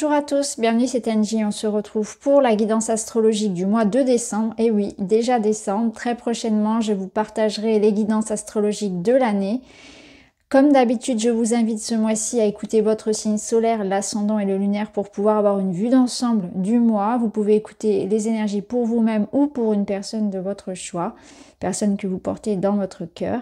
Bonjour à tous, bienvenue, c'est Angie. On se retrouve pour la guidance astrologique du mois de décembre. Et oui, déjà décembre, très prochainement, je vous partagerai les guidances astrologiques de l'année. Comme d'habitude, je vous invite ce mois-ci à écouter votre signe solaire, l'ascendant et le lunaire pour pouvoir avoir une vue d'ensemble du mois. Vous pouvez écouter les énergies pour vous-même ou pour une personne de votre choix, personne que vous portez dans votre cœur.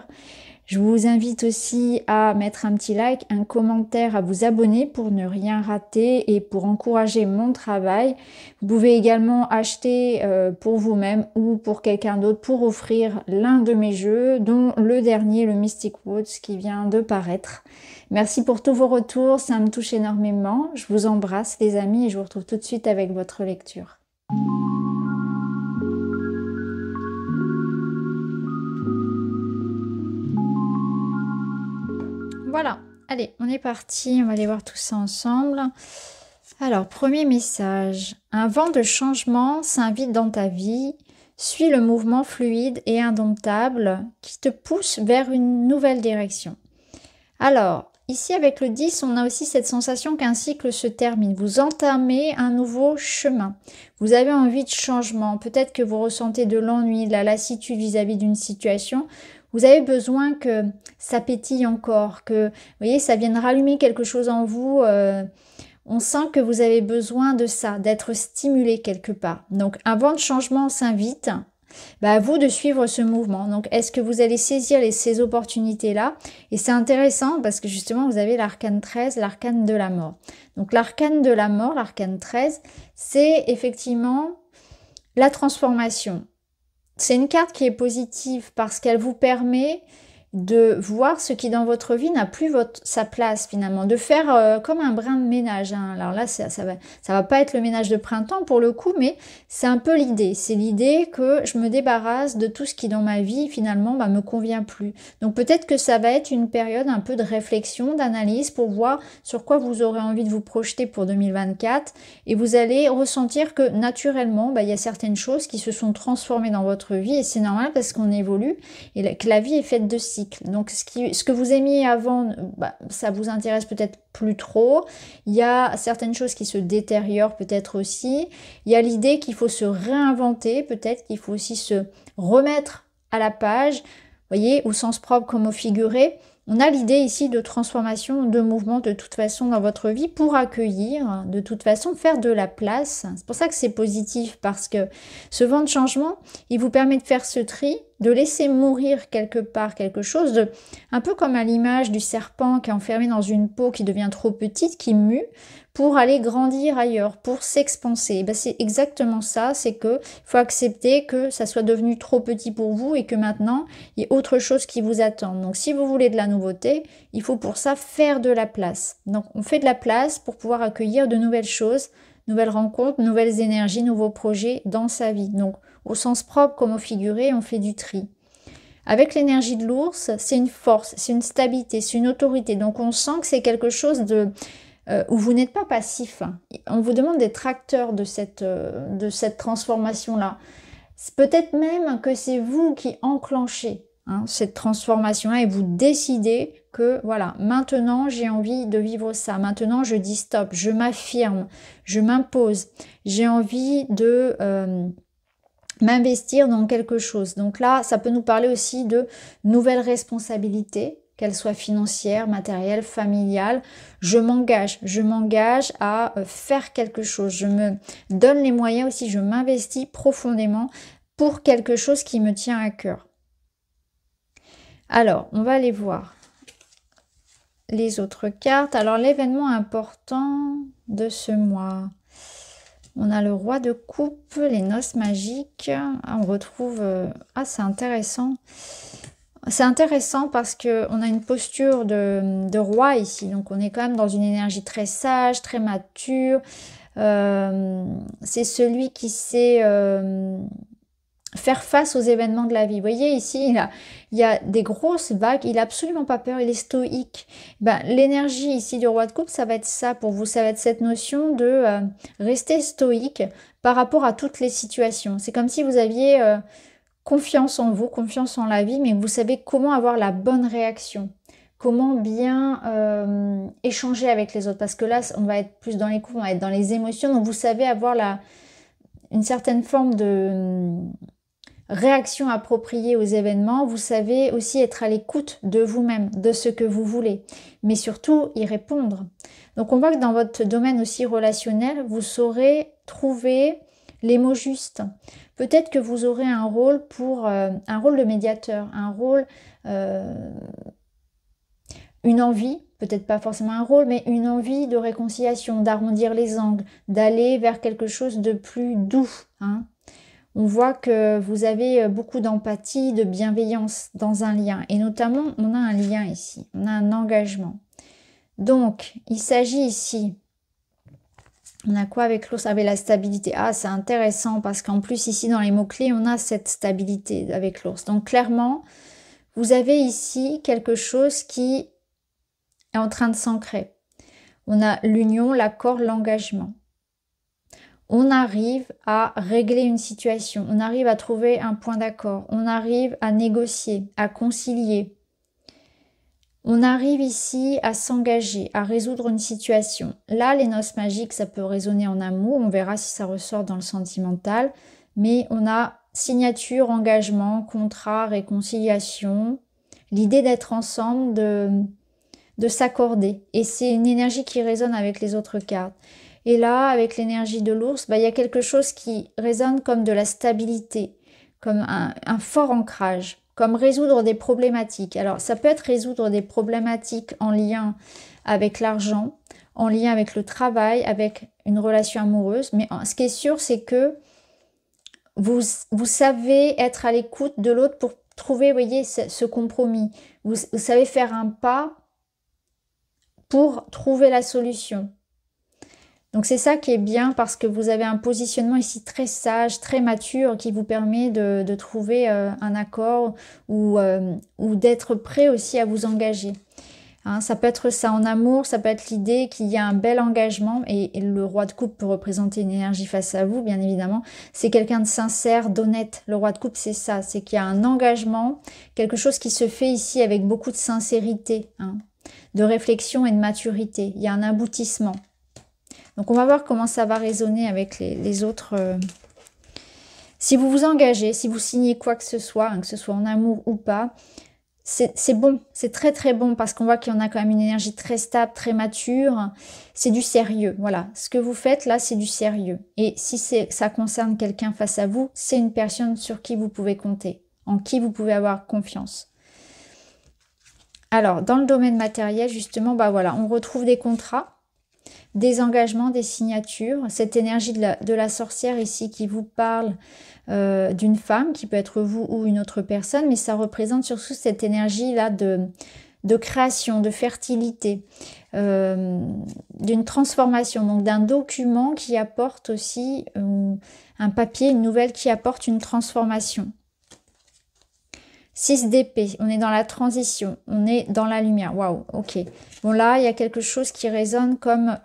Je vous invite aussi à mettre un petit like, un commentaire, à vous abonner pour ne rien rater et pour encourager mon travail. Vous pouvez également acheter pour vous-même ou pour quelqu'un d'autre pour offrir l'un de mes jeux, dont le dernier, le Mystic Woods, qui vient de paraître. Merci pour tous vos retours, ça me touche énormément. Je vous embrasse les amis et je vous retrouve tout de suite avec votre lecture. Voilà, allez, on est parti, on va aller voir tout ça ensemble. Alors, premier message. Un vent de changement s'invite dans ta vie. Suis le mouvement fluide et indomptable qui te pousse vers une nouvelle direction. Alors, ici avec le 10, on a aussi cette sensation qu'un cycle se termine. Vous entamez un nouveau chemin. Vous avez envie de changement. Peut-être que vous ressentez de l'ennui, de la lassitude vis-à-vis d'une situation. Vous avez besoin que ça pétille encore, que vous voyez, ça vienne rallumer quelque chose en vous. On sent que vous avez besoin de ça, d'être stimulé quelque part. Donc, un vent de changement s'invite. À vous de suivre ce mouvement. Donc, est-ce que vous allez saisir ces opportunités-là? Et c'est intéressant parce que justement, vous avez l'arcane 13, l'arcane de la mort. Donc, l'arcane de la mort, l'arcane 13, c'est effectivement la transformation. C'est une carte qui est positive parce qu'elle vous permet de voir ce qui dans votre vie n'a plus sa place finalement, de faire comme un brin de ménage. Alors là, ça va pas être le ménage de printemps pour le coup, mais c'est un peu l'idée. C'est l'idée que je me débarrasse de tout ce qui dans ma vie finalement me convient plus. Donc peut-être que ça va être une période un peu de réflexion, d'analyse pour voir sur quoi vous aurez envie de vous projeter pour 2024 et vous allez ressentir que naturellement, il y a certaines choses qui se sont transformées dans votre vie et c'est normal parce qu'on évolue et que la vie est faite de cycles. Donc ce que vous aimiez avant, ça vous intéresse peut-être plus trop. Il y a certaines choses qui se détériorent peut-être aussi. Il y a l'idée qu'il faut se réinventer, peut-être qu'il faut aussi se remettre à la page, vous voyez, au sens propre comme au figuré. On a l'idée ici de transformation, de mouvement de toute façon dans votre vie pour accueillir, de toute façon faire de la place. C'est pour ça que c'est positif parce que ce vent de changement, il vous permet de faire ce tri, de laisser mourir quelque part quelque chose, un peu comme à l'image du serpent qui est enfermé dans une peau qui devient trop petite, qui mue, pour aller grandir ailleurs, pour s'expanser. C'est exactement ça, c'est que faut accepter que ça soit devenu trop petit pour vous et que maintenant, il y a autre chose qui vous attend. Donc si vous voulez de la nouveauté, il faut pour ça faire de la place. Donc on fait de la place pour pouvoir accueillir de nouvelles choses, nouvelles rencontres, nouvelles énergies, nouveaux projets dans sa vie. Donc au sens propre comme au figuré, on fait du tri. Avec l'énergie de l'ours, c'est une force, c'est une stabilité, c'est une autorité. Donc on sent que c'est quelque chose où vous n'êtes pas passif. On vous demande d'être acteur de cette transformation-là. Peut-être même que c'est vous qui enclenchez cette transformation-là et vous décidez que voilà, maintenant j'ai envie de vivre ça. Maintenant je dis stop, je m'affirme, je m'impose. J'ai envie de m'investir dans quelque chose. Donc là, ça peut nous parler aussi de nouvelles responsabilités, qu'elles soient financières, matérielles, familiales. Je m'engage à faire quelque chose. Je me donne les moyens aussi, je m'investis profondément pour quelque chose qui me tient à cœur. Alors, on va aller voir les autres cartes. Alors, l'événement important de ce mois. On a le roi de coupe, les noces magiques. On retrouve... c'est intéressant. C'est intéressant parce qu'on a une posture de roi ici. Donc, on est quand même dans une énergie très sage, très mature. C'est celui qui sait faire face aux événements de la vie. Vous voyez ici, il y a des grosses vagues. Il n'a absolument pas peur. Il est stoïque. L'énergie ici du roi de coupe, ça va être ça pour vous. Ça va être cette notion de rester stoïque par rapport à toutes les situations. C'est comme si vous aviez... confiance en vous, confiance en la vie, mais vous savez comment avoir la bonne réaction. comment bien échanger avec les autres. Parce que là, on va être plus dans les coups, on va être dans les émotions. Donc vous savez avoir une certaine forme de réaction appropriée aux événements. Vous savez aussi être à l'écoute de vous-même, de ce que vous voulez. Mais surtout, y répondre. Donc on voit que dans votre domaine aussi relationnel, vous saurez trouver les mots justes. Peut-être que vous aurez un rôle un rôle de médiateur, un rôle, une envie, peut-être pas forcément un rôle, mais une envie de réconciliation, d'arrondir les angles, d'aller vers quelque chose de plus doux. Hein. On voit que vous avez beaucoup d'empathie, de bienveillance dans un lien. Et notamment, on a un lien ici, on a un engagement. Donc, il s'agit ici, on a quoi avec l'ours? Avec la stabilité. Ah, c'est intéressant parce qu'en plus, ici, dans les mots-clés, on a cette stabilité avec l'ours. Donc, clairement, vous avez ici quelque chose qui est en train de s'ancrer. On a l'union, l'accord, l'engagement. On arrive à régler une situation, on arrive à trouver un point d'accord, on arrive à négocier, à concilier. On arrive ici à s'engager, à résoudre une situation. Là, les noces magiques, ça peut résonner en amour, on verra si ça ressort dans le sentimental, mais on a signature, engagement, contrat, réconciliation, l'idée d'être ensemble, de s'accorder. Et c'est une énergie qui résonne avec les autres cartes. Et là, avec l'énergie de l'ours, il y a quelque chose qui résonne comme de la stabilité, comme un fort ancrage, comme résoudre des problématiques. Alors, ça peut être résoudre des problématiques en lien avec l'argent, en lien avec le travail, avec une relation amoureuse. Mais ce qui est sûr, c'est que vous savez être à l'écoute de l'autre pour trouver, vous voyez, ce compromis. Vous savez faire un pas pour trouver la solution. Donc c'est ça qui est bien parce que vous avez un positionnement ici très sage, très mature qui vous permet de trouver un accord ou d'être prêt aussi à vous engager. Hein, ça peut être ça en amour, ça peut être l'idée qu'il y a un bel engagement et le roi de coupe peut représenter une énergie face à vous, bien évidemment. C'est quelqu'un de sincère, d'honnête. Le roi de coupe, c'est ça, c'est qu'il y a un engagement, quelque chose qui se fait ici avec beaucoup de sincérité, hein, de réflexion et de maturité. Il y a un aboutissement. Donc on va voir comment ça va résonner avec les autres. Si vous vous engagez, si vous signez quoi que ce soit, hein, que ce soit en amour ou pas, c'est bon, c'est très très bon parce qu'on voit qu'il y en a quand même une énergie très stable, très mature. C'est du sérieux, voilà. Ce que vous faites là, c'est du sérieux. Et si ça concerne quelqu'un face à vous, c'est une personne sur qui vous pouvez compter, en qui vous pouvez avoir confiance. Alors, dans le domaine matériel, justement, voilà, on retrouve des contrats, des engagements, des signatures, cette énergie de la sorcière ici qui vous parle d'une femme, qui peut être vous ou une autre personne, mais ça représente surtout cette énergie-là de création, de fertilité, d'une transformation, donc d'un document qui apporte aussi un papier, une nouvelle qui apporte une transformation. 6 d'épée, on est dans la transition, on est dans la lumière. Waouh, ok. Bon là, il y a quelque chose qui résonne comme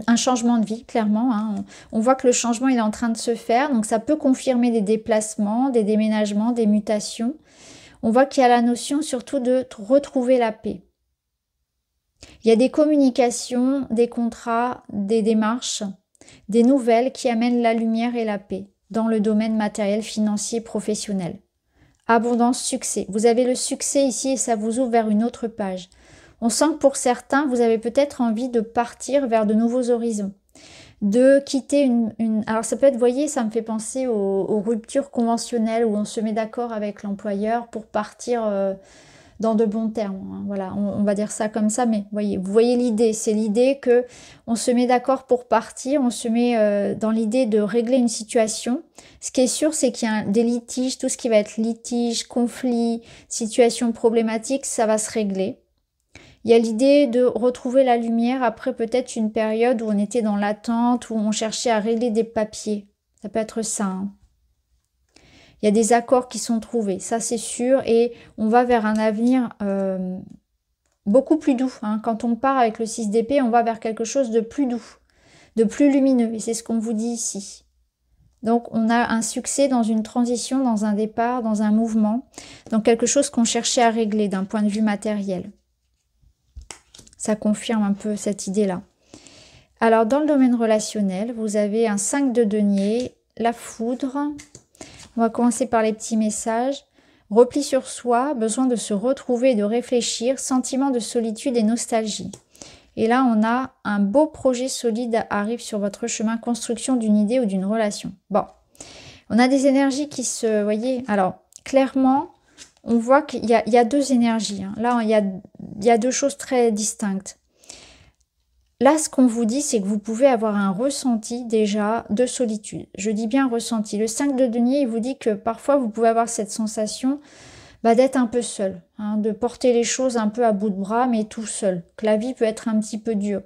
un changement de vie, clairement. Hein. On voit que le changement il est en train de se faire, donc ça peut confirmer des déplacements, des déménagements, des mutations. On voit qu'il y a la notion surtout de retrouver la paix. Il y a des communications, des contrats, des démarches, des nouvelles qui amènent la lumière et la paix dans le domaine matériel, financier, professionnel. Abondance, succès. Vous avez le succès ici et ça vous ouvre vers une autre page. On sent que pour certains, vous avez peut-être envie de partir vers de nouveaux horizons, de quitter Alors ça peut être, vous voyez, ça me fait penser aux ruptures conventionnelles où on se met d'accord avec l'employeur pour partir dans de bons termes. Hein. Voilà, on va dire ça comme ça, mais vous voyez l'idée. C'est l'idée que on se met d'accord pour partir, on se met dans l'idée de régler une situation. Ce qui est sûr, c'est qu'il y a des litiges, tout ce qui va être litige, conflit, situation problématique, ça va se régler. Il y a l'idée de retrouver la lumière après peut-être une période où on était dans l'attente, où on cherchait à régler des papiers. Ça peut être ça. Hein. Il y a des accords qui sont trouvés, ça c'est sûr, et on va vers un avenir beaucoup plus doux. Hein. Quand on part avec le 6 d'épée, on va vers quelque chose de plus doux, de plus lumineux, et c'est ce qu'on vous dit ici. Donc on a un succès dans une transition, dans un départ, dans un mouvement. Donc quelque chose qu'on cherchait à régler d'un point de vue matériel. Ça confirme un peu cette idée-là. Alors, dans le domaine relationnel, vous avez un 5 de denier, la foudre. On va commencer par les petits messages. Repli sur soi, besoin de se retrouver et de réfléchir, sentiment de solitude et nostalgie. Et là, on a un beau projet solide arrive sur votre chemin, construction d'une idée ou d'une relation. Bon, on a des énergies qui se... voyez, alors, clairement, on voit qu'il y a deux énergies. Hein. Là, il y a deux choses très distinctes. Là, ce qu'on vous dit, c'est que vous pouvez avoir un ressenti déjà de solitude. Je dis bien ressenti. Le 5 de denier, il vous dit que parfois, vous pouvez avoir cette sensation d'être un peu seul, hein, de porter les choses un peu à bout de bras, mais tout seul, que la vie peut être un petit peu dure.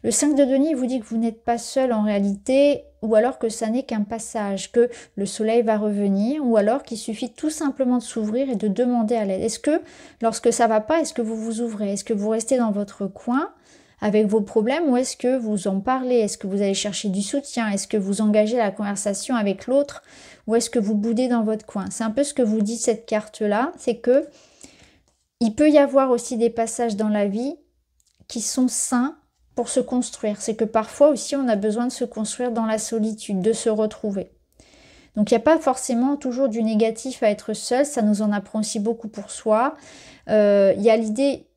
Le 5 de denier, il vous dit que vous n'êtes pas seul en réalité, ou alors que ça n'est qu'un passage, que le soleil va revenir, ou alors qu'il suffit tout simplement de s'ouvrir et de demander à l'aide. Est-ce que, lorsque ça va pas, est-ce que vous vous ouvrez? Est-ce que vous restez dans votre coin avec vos problèmes, ou est-ce que vous en parlez? Est-ce que vous allez chercher du soutien? Est-ce que vous engagez la conversation avec l'autre? Ou est-ce que vous boudez dans votre coin? C'est un peu ce que vous dit cette carte-là, c'est que il peut y avoir aussi des passages dans la vie qui sont sains pour se construire. C'est que parfois aussi on a besoin de se construire dans la solitude, de se retrouver. Donc il n'y a pas forcément toujours du négatif à être seul, ça nous en apprend aussi beaucoup pour soi. Il y a l'idée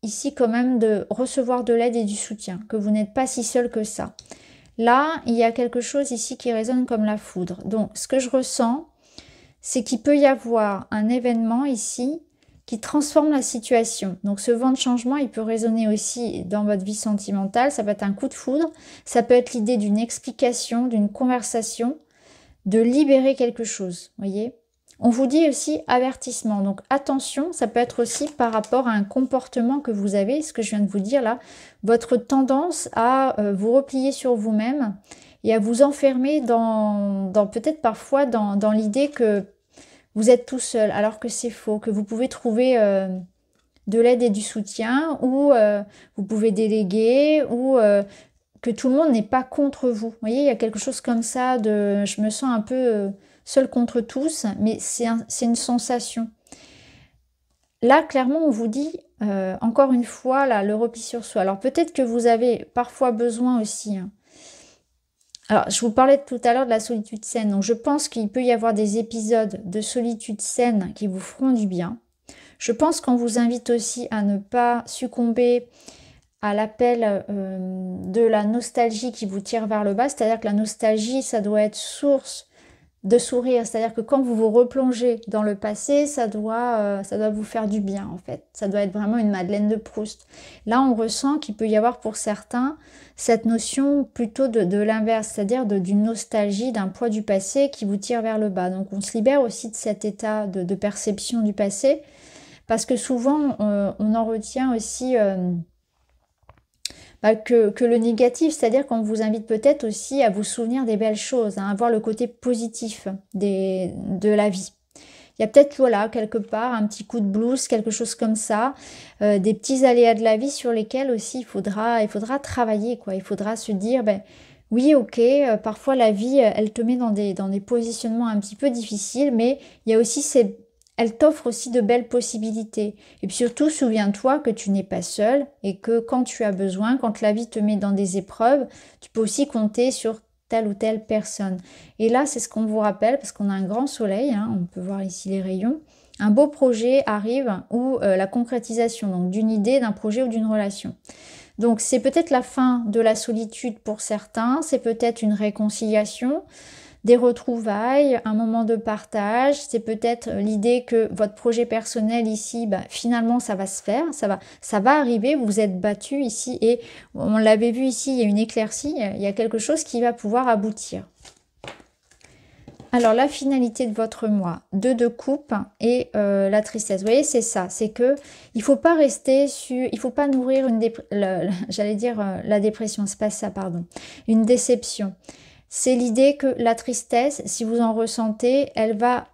ici quand même de recevoir de l'aide et du soutien, que vous n'êtes pas si seul que ça. Là, il y a quelque chose ici qui résonne comme la foudre. Donc, ce que je ressens, c'est qu'il peut y avoir un événement ici qui transforme la situation. Donc, ce vent de changement, il peut résonner aussi dans votre vie sentimentale. Ça peut être un coup de foudre, ça peut être l'idée d'une explication, d'une conversation, de libérer quelque chose, voyez ? On vous dit aussi avertissement, donc attention, ça peut être aussi par rapport à un comportement que vous avez, ce que je viens de vous dire là, votre tendance à vous replier sur vous-même et à vous enfermer dans peut-être parfois dans l'idée que vous êtes tout seul, alors que c'est faux, que vous pouvez trouver de l'aide et du soutien, ou vous pouvez déléguer, ou que tout le monde n'est pas contre vous. Vous voyez, il y a quelque chose comme ça de je me sens un peu seul contre tous, mais c'est une sensation. Là, clairement, on vous dit, encore une fois, là, le repli sur soi. Alors, peut-être que vous avez parfois besoin aussi. Hein. Alors, je vous parlais tout à l'heure de la solitude saine. Donc, je pense qu'il peut y avoir des épisodes de solitude saine qui vous feront du bien. Je pense qu'on vous invite aussi à ne pas succomber à l'appel de la nostalgie qui vous tire vers le bas. C'est-à-dire que la nostalgie, ça doit être source de sourire, c'est-à-dire que quand vous vous replongez dans le passé, ça doit vous faire du bien en fait. Ça doit être vraiment une Madeleine de Proust. Là, on ressent qu'il peut y avoir pour certains cette notion plutôt de l'inverse, c'est-à-dire d'une nostalgie, d'un poids du passé qui vous tire vers le bas. Donc on se libère aussi de cet état de perception du passé, parce que souvent on en retient aussi... que le négatif, c'est-à-dire qu'on vous invite peut-être aussi à vous souvenir des belles choses, hein, à voir le côté positif de la vie. Il y a peut-être, voilà, quelque part, un petit coup de blues, quelque chose comme ça, des petits aléas de la vie sur lesquels aussi il faudra travailler, quoi. Il faudra se dire, ben, oui, ok, parfois la vie, elle te met dans des positionnements un petit peu difficiles, mais il y a aussi elle t'offre aussi de belles possibilités. Et puis surtout, souviens-toi que tu n'es pas seul et que quand tu as besoin, quand la vie te met dans des épreuves, tu peux aussi compter sur telle ou telle personne. Et là, c'est ce qu'on vous rappelle, parce qu'on a un grand soleil, hein, on peut voir ici les rayons. Un beau projet arrive, ou la concrétisation donc d'une idée, d'un projet ou d'une relation. Donc c'est peut-être la fin de la solitude pour certains, c'est peut-être une réconciliation, des retrouvailles, un moment de partage, c'est peut-être l'idée que votre projet personnel ici, finalement ça va se faire, ça va arriver, vous vous êtes battu ici et on l'avait vu ici, il y a une éclaircie, il y a quelque chose qui va pouvoir aboutir. Alors la finalité de votre mois, 2 de coupe et la tristesse. Vous voyez, c'est ça, c'est que il faut pas rester sur, il faut pas nourrir j'allais dire la dépression, c'est pas ça, pardon, une déception. C'est l'idée que la tristesse, si vous en ressentez, elle va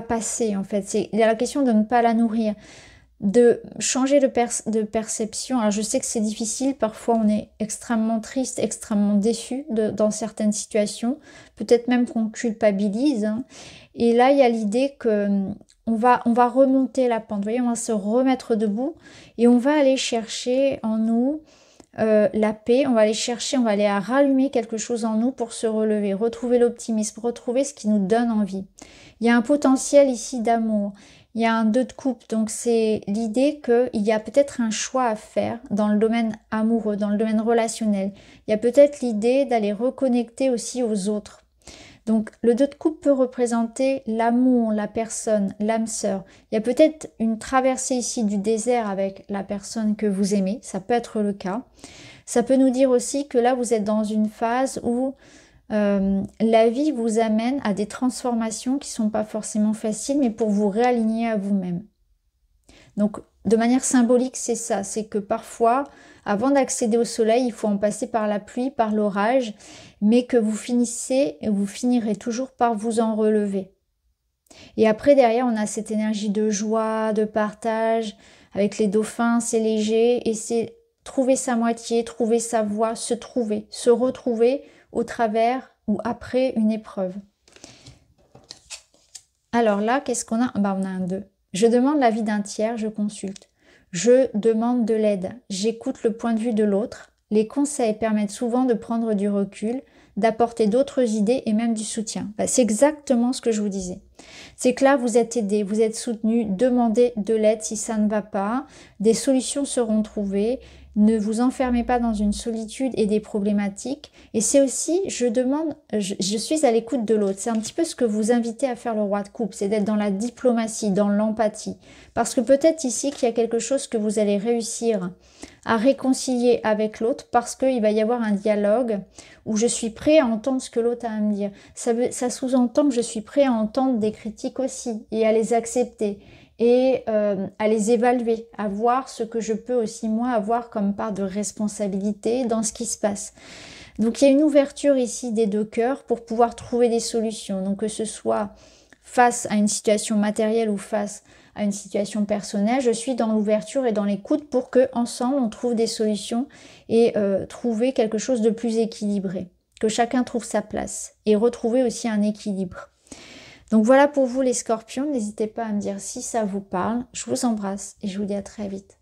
passer en fait. Il y a la question de ne pas la nourrir, de changer de perception. Alors je sais que c'est difficile, parfois on est extrêmement triste, extrêmement déçu dans certaines situations, peut-être même qu'on culpabilise. Hein. Et là il y a l'idée que on on va remonter la pente. Vous voyez, on va se remettre debout et on va aller chercher en nous la paix. On va aller chercher, on va aller rallumer quelque chose en nous pour se relever, retrouver l'optimisme, retrouver ce qui nous donne envie. Il y a un potentiel ici d'amour. Il y a un 2 de coupe, donc c'est l'idée qu'il y a peut-être un choix à faire dans le domaine amoureux, dans le domaine relationnel. Il y a peut-être l'idée d'aller reconnecter aussi aux autres. Donc le 2 de coupe peut représenter l'amour, la personne, l'âme sœur. Il y a peut-être une traversée ici du désert avec la personne que vous aimez, ça peut être le cas. Ça peut nous dire aussi que là vous êtes dans une phase où la vie vous amène à des transformations qui ne sont pas forcément faciles, mais pour vous réaligner à vous-même. Donc, de manière symbolique, c'est ça. C'est que parfois, avant d'accéder au soleil, il faut en passer par la pluie, par l'orage, mais que vous finirez toujours par vous en relever. Et après, derrière, on a cette énergie de joie, de partage. Avec les dauphins, c'est léger et c'est trouver sa moitié, trouver sa voie, se trouver, se retrouver au travers ou après une épreuve. Alors là, qu'est-ce qu'on a? On a un 2. Je demande l'avis d'un tiers, je consulte. Je demande de l'aide, j'écoute le point de vue de l'autre. Les conseils permettent souvent de prendre du recul, d'apporter d'autres idées et même du soutien. C'est exactement ce que je vous disais. C'est que là, vous êtes aidé, vous êtes soutenu, demandez de l'aide si ça ne va pas. Des solutions seront trouvées. Ne vous enfermez pas dans une solitude et des problématiques. Et c'est aussi, je suis à l'écoute de l'autre. C'est un petit peu ce que vous invitez à faire le roi de coupe, c'est d'être dans la diplomatie, dans l'empathie. Parce que peut-être ici qu'il y a quelque chose que vous allez réussir à réconcilier avec l'autre parce qu'il va y avoir un dialogue où je suis prêt à entendre ce que l'autre a à me dire. Ça sous-entend que je suis prêt à entendre des critiques aussi et à les accepter. Et à les évaluer, à voir ce que je peux aussi moi avoir comme part de responsabilité dans ce qui se passe. Donc il y a une ouverture ici des 2 cœurs pour pouvoir trouver des solutions. Donc que ce soit face à une situation matérielle ou face à une situation personnelle, je suis dans l'ouverture et dans l'écoute pour que ensemble on trouve des solutions et trouver quelque chose de plus équilibré. Que chacun trouve sa place et retrouver aussi un équilibre. Donc voilà pour vous les scorpions, n'hésitez pas à me dire si ça vous parle. Je vous embrasse et je vous dis à très vite.